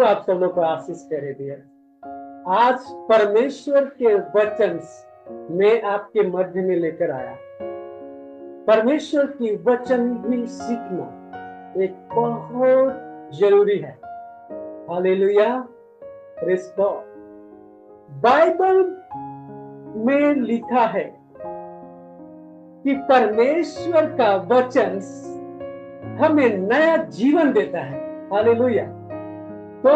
आप सब लोग को आशीष करे दिया। आज परमेश्वर के वचन में आपके मध्य में लेकर आया। परमेश्वर की वचन भी सीखना एक बहुत जरूरी है। Hallelujah, praise God. बाइबल में लिखा है कि परमेश्वर का वचन हमें नया जीवन देता है। हालेलुया। तो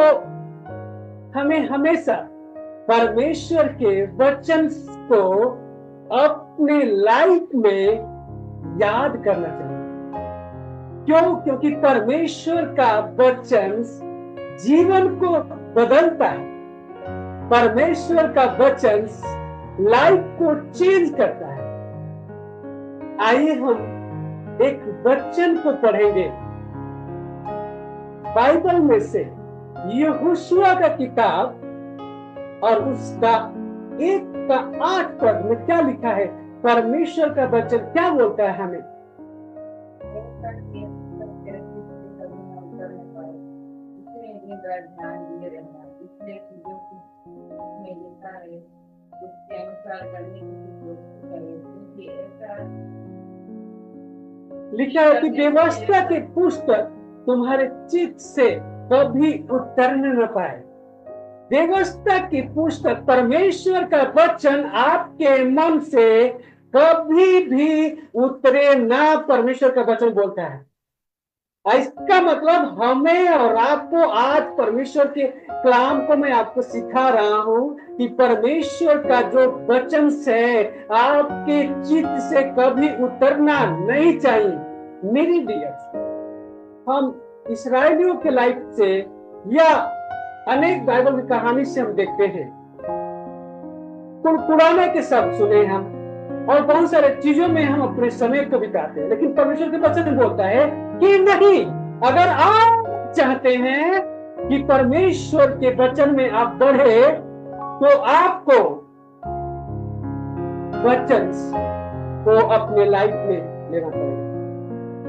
हमें हमेशा परमेश्वर के वचन को अपने लाइफ में याद करना चाहिए। क्यों? क्योंकि परमेश्वर का वचन जीवन को बदलता है। परमेश्वर का वचन लाइफ को चेंज करता है। आइए हम एक वचन को पढ़ेंगे बाइबल में से, यहोशुआ का किताब और उसका 1:8 पद में क्या लिखा है। परमेश्वर का वचन क्या बोलता है हमें। लिखा है कि व्यवस्था के पुस्तक तुम्हारे चित्त से कभी उतरने न पाए। व्यवस्था की पुस्तक, परमेश्वर का वचन आपके मन से कभी भी उतरे ना, परमेश्वर का वचन बोलता है। इसका मतलब हमें और आपको आज परमेश्वर के कलाम को मैं आपको सिखा रहा हूं कि परमेश्वर का जो वचन है आपके चित्त से कभी उतरना नहीं चाहिए। मेरी डियर, हम इस्राएलियों के लाइफ से या अनेक बाइबल की कहानी से हम देखते हैं, कुराने के शब्द सुने हम और बहुत सारे चीजों में हम अपने समय को बिताते हैं, लेकिन परमेश्वर के वचन बोलता है कि नहीं, अगर आप चाहते हैं कि परमेश्वर के वचन में आप बढ़े तो आपको वचन को अपने लाइफ में लेना पड़ेगा।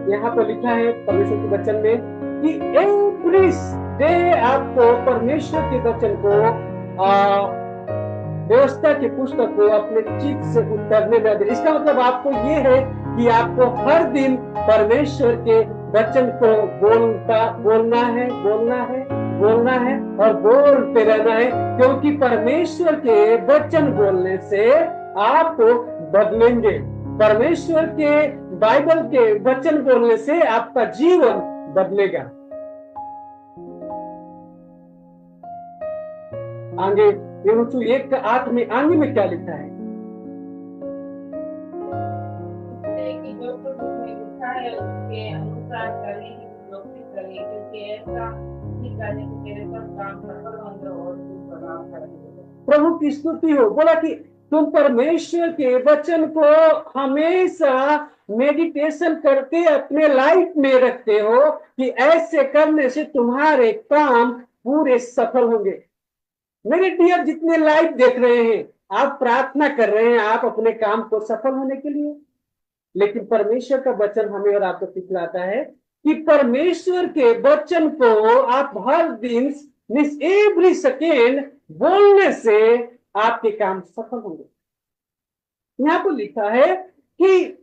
यहाँ पर लिखा है परमेश्वर के वचन में कि एवरी डे आपको परमेश्वर के वचन को व्यवस्था की पुस्तक को अपने चित्त से उतरने न दे। इसका मतलब आपको ये है कि आपको हर दिन परमेश्वर के वचन को बोलना है और बोलते रहना है, क्योंकि परमेश्वर के वचन बोलने से आप बदलेंगे। परमेश्वर के बाइबल के वचन बोलने से आपका जीवन बदलेगा। आगे यहोशू 1:8 में आगे में क्या लिखा है। प्रभु की स्तुति हो। बोला कि तुम परमेश्वर के वचन को हमेशा मेडिटेशन करके अपने लाइफ में रखते हो कि ऐसे करने से तुम्हारे काम पूरे सफल होंगे। मेरे डियर, जितने लाइव देख रहे हैं, आप प्रार्थना कर रहे हैं आप अपने काम को सफल होने के लिए, लेकिन परमेश्वर का वचन हमें और आपको सिखलाता है कि परमेश्वर के वचन को आप हर दिन एवरी सेकेंड बोलने से आपके काम सफल होंगे। यहाँ पर लिखा है कि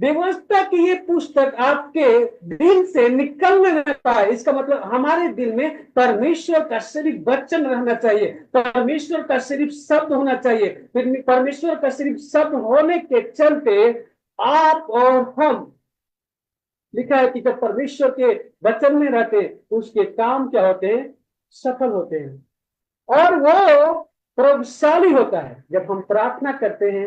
व्यवस्था की ये पुस्तक आपके दिल से निकलने न पाए। इसका मतलब हमारे दिल में परमेश्वर का सिर्फ वचन रहना चाहिए, परमेश्वर का सिर्फ शब्द होना चाहिए। परमेश्वर का सिर्फ शब्द होने के चलते आप और हम, लिखा है कि जब परमेश्वर के वचन में रहते उसके काम क्या होते हैं, सफल होते हैं, और वो प्रभावशाली होता है। जब हम प्रार्थना करते हैं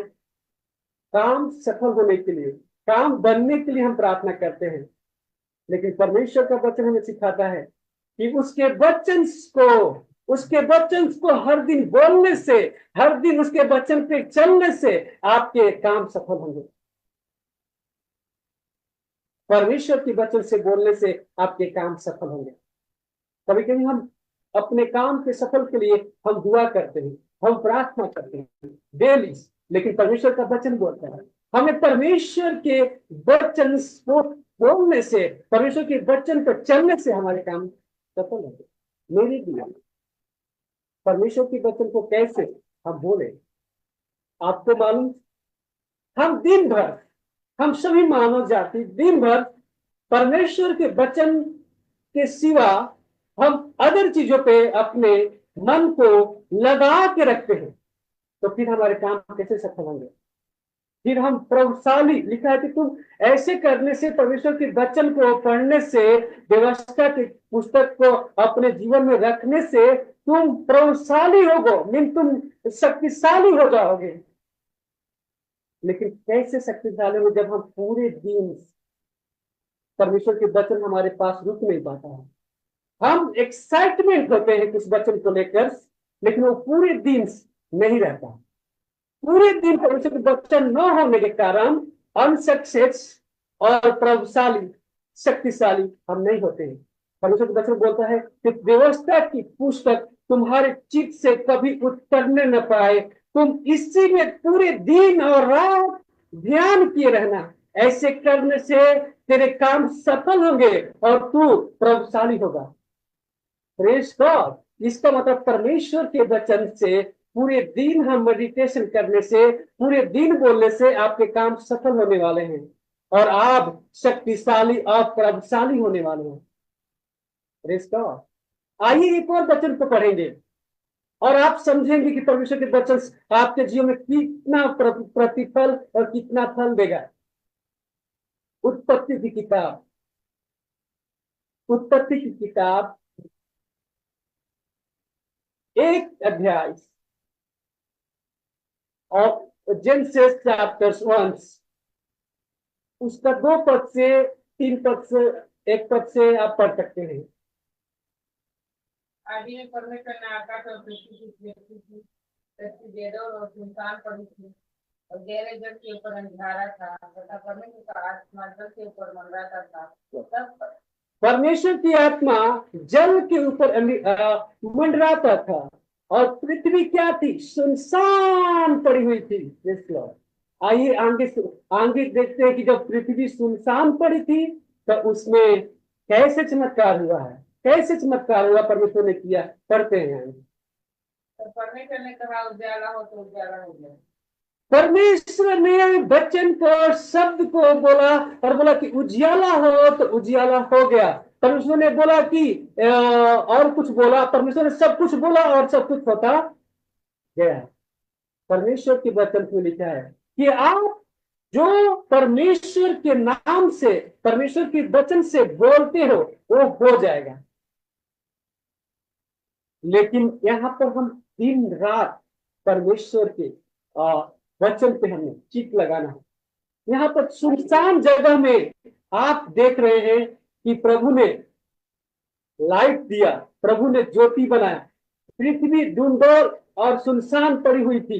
काम सफल होने के लिए, काम बनने के लिए हम प्रार्थना करते हैं, लेकिन परमेश्वर का वचन हमें सिखाता है कि उसके वचन को हर दिन बोलने से, हर दिन उसके वचन पे चलने से आपके काम सफल होंगे। परमेश्वर के वचन से बोलने से आपके काम सफल होंगे। कभी कभी हम अपने काम के सफल के लिए हम दुआ करते हैं, हम प्रार्थना करते हैं डेली, लेकिन परमेश्वर का वचन बोलता है हमें परमेश्वर के वचन को बोलने से, परमेश्वर के वचन पर चलने से हमारे काम सफल होंगे। मेरे लिए परमेश्वर के वचन को कैसे हम बोले, आपको मालूम, हम दिन भर, हम सभी मानव जाति दिन भर परमेश्वर के वचन के सिवा हम अदर चीजों पे अपने मन को लगा के रखते हैं, तो फिर हमारे काम कैसे सफल होंगे? फिर हम प्रभावशाली, लिखा है कि तुम ऐसे करने से, परमेश्वर के वचन को पढ़ने से, व्यवस्था की पुस्तक को अपने जीवन में रखने से तुम प्रभावशाली होगो, मीन तुम शक्तिशाली हो जाओगे। लेकिन कैसे शक्तिशाली हो जब हम पूरे दिन, परमेश्वर के वचन हमारे पास रुक नहीं पाता है, हम एक्साइटमेंट होते हैं कुछ वचन को लेकर, लेकिन वो पूरे दिन नहीं रहता। पूरे दिन परमेश्वर के वचन न होने के कारण अनसक्सेस और प्रभावशाली, शक्तिशाली हम नहीं होते हैं। परमेश्वर के वचन बोलता है कि व्यवस्था की पुस्तक तुम्हारे चित्त से कभी उतरने न पाए, तुम इसी में पूरे दिन और रात ध्यान किए रहना, ऐसे करने से तेरे काम सफल होंगे और तू प्रभावशाली होगा। Praise God. इसका मतलब परमेश्वर के वचन से पूरे दिन हम मेडिटेशन करने से, पूरे दिन बोलने से आपके काम सफल होने वाले हैं और आप शक्तिशाली और प्रभावशाली होने वाले हैं। Praise God. आइए एक और वचन को पढ़ेंगे और आप समझेंगे कि परमेश्वर के वचन आपके जीवन में कितना प्रतिफल और कितना फल देगा। उत्पत्ति की किताब, उत्पत्ति की किताब 1 अध्याय और जेनेसिस चैप्टर 1 उसका 2 पद से 3 पद से 1 पद से आप पढ़ सकते हैं। आदि में परमेश्वर ने आकाश और पृथ्वी बेदौर और सुनसान पड़ी थी और गहरे जल के ऊपर अंधारा था तथा परमेश्वर का आत्मा जल के ऊपर मंडराता था। तब परमेश्वर की आत्मा जल के ऊपर मंडराता था और पृथ्वी क्या थी? सुनसान पड़ी हुई थी। आइए आगे आगे देखते हैं कि जब पृथ्वी सुनसान पड़ी थी तो उसमें कैसे चमत्कार हुआ है, कैसे चमत्कार हुआ परमेश्वर ने किया। पढ़ते हैं। तो परमेश्वर ने कहा उजाला हो तो उजाला हो गया। परमेश्वर ने वचन को, शब्द को बोला और बोला कि उजियाला हो तो उजियाला हो गया। परमेश्वर ने बोला कि और कुछ बोला, परमेश्वर ने सब कुछ बोला और सब कुछ होता गया। परमेश्वर के वचन में लिखा है कि आप जो परमेश्वर के नाम से, परमेश्वर के वचन से बोलते हो वो हो जाएगा। लेकिन यहाँ पर हम दिन रात परमेश्वर के वचन पे हमें चित लगाना है। यहाँ पर सुनसान जगह में आप देख रहे हैं कि प्रभु ने लाइट दिया, प्रभु ने ज्योति बनाया। पृथ्वी धुंधर और सुनसान पड़ी हुई थी,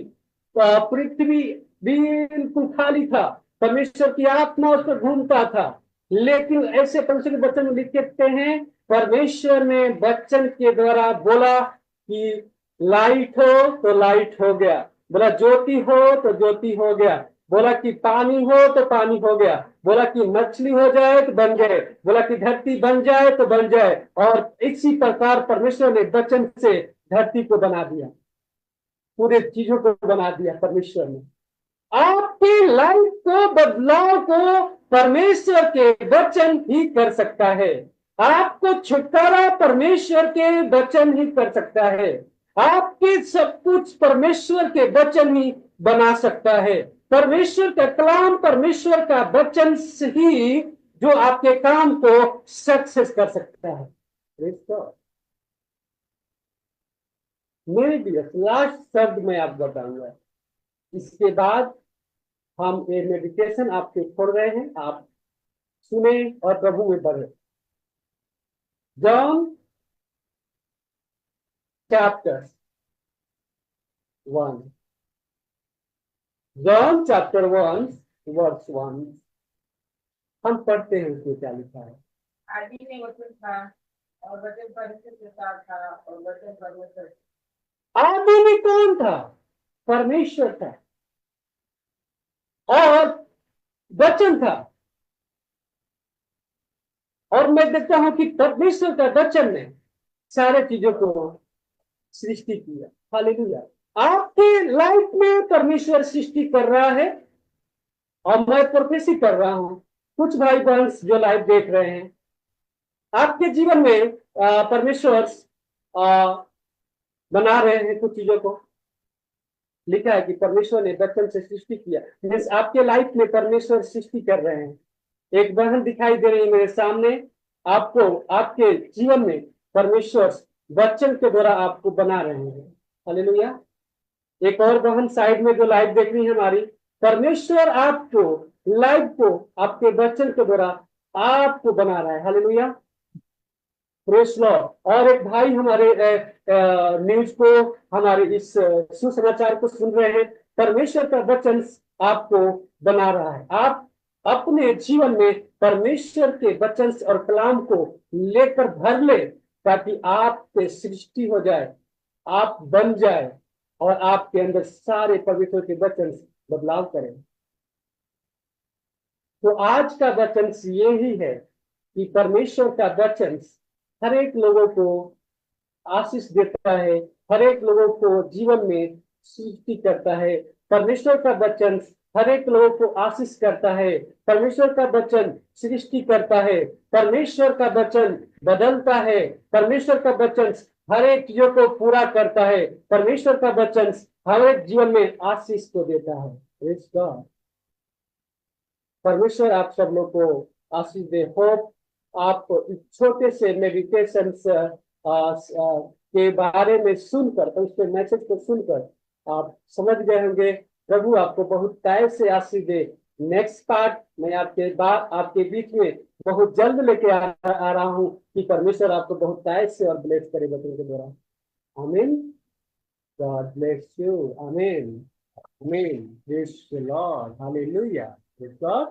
पृथ्वी बिल्कुल खाली था, परमेश्वर की आत्मा उस पर घूमता था। लेकिन ऐसे परमेश्वर के वचन में लिखते हैं, परमेश्वर ने वचन के द्वारा बोला कि लाइट हो तो लाइट हो गया, बोला ज्योति हो तो ज्योति हो गया, बोला कि पानी हो तो पानी हो गया, बोला कि मछली हो जाए तो बन जाए, बोला कि धरती बन जाए तो बन जाए। और इसी प्रकार परमेश्वर ने वचन से धरती को बना दिया, पूरे चीजों को बना दिया परमेश्वर ने। आपकी लाइफ को, बदलाव को परमेश्वर के वचन ही कर सकता है। आपको छुटकारा परमेश्वर के वचन ही कर सकता है। आपके सब कुछ परमेश्वर के वचन ही बना सकता है। परमेश्वर का कलाम, परमेश्वर का वचन ही जो आपके काम को सक्सेस कर सकता है। मेरे लिए लास्ट शब्द मैं आपको बताऊंगा, इसके बाद हम ये मेडिटेशन आपके छोड़ रहे हैं, आप सुने और प्रभु में बढ़े। John chapter 1, John chapter 1 verse 1 हम पढ़ते हैं, उसमें क्या लिखा है। आदि में वचन था और वचन परमेश्वर के साथ था और वचन परमेश्वर। आदि में कौन था? परमेश्वर था और वचन था। और मैं देखता हूं कि परमेश्वर का वचन ने सारे चीजों को सृष्टि किया। हालेलुया। आपके लाइफ में परमेश्वर सृष्टि कर रहा है, और मैं प्रोफेसी कर रहा हूं, कुछ भाई बहन जो लाइव देख रहे हैं, आपके जीवन में परमेश्वर बना रहे हैं कुछ चीजों को। लिखा है कि परमेश्वर ने वचन से सृष्टि किया, मीन्स आपके लाइफ में परमेश्वर सृष्टि कर रहे हैं। एक बहन दिखाई दे रही है मेरे सामने, आपको आपके जीवन में परमेश्वर वचन के द्वारा आपको बना रहे हैं। हालेलुया। एक और बहन साइड में जो लाइव देख रही है हमारी, परमेश्वर आपको लाइफ को आपके वचन के द्वारा आपको बना रहा है। हालेलुया। Press Lord. और एक भाई हमारे न्यूज को, हमारे इस सुसमाचार को सुन रहे हैं, परमेश्वर का वचन आपको बना रहा है। आप अपने जीवन में परमेश्वर के वचन और कलाम को लेकर भर ले, ताकि आपके सृष्टि हो जाए, आप बन जाए, और आपके अंदर सारे पवित्र के वचन बदलाव करें। तो आज का वचन यही है कि परमेश्वर का वचन हर एक लोगों को आशीष देता है, हर एक लोगों को जीवन में सृष्टि करता है। परमेश्वर का वचन हर एक लोगों को आशीष करता है। परमेश्वर का वचन सृष्टि करता है। परमेश्वर का वचन बदलता है। परमेश्वर का वचन हर एक चीजों को पूरा करता है। परमेश्वर का वचन हर एक जीवन में आशीष को देता है। Praise God। परमेश्वर आप सब लोग को आशीष दे। होप आप इस छोटे से मेडिटेशन के बारे में सुनकर, तो उसके मैसेज को सुनकर आप समझ गए होंगे। प्रभु आपको बहुत तय से आशीष दे। नेक्स्ट पार्ट मैं आपके बीच में बहुत जल्द लेके आ रहा हूँ, कि परमेश्वर आपको बहुत तय से और ब्लेस करे वचन के द्वारा। आमीन। God bless you. आमीन। आमीन। Praise the Lord. Hallelujah. Praise God.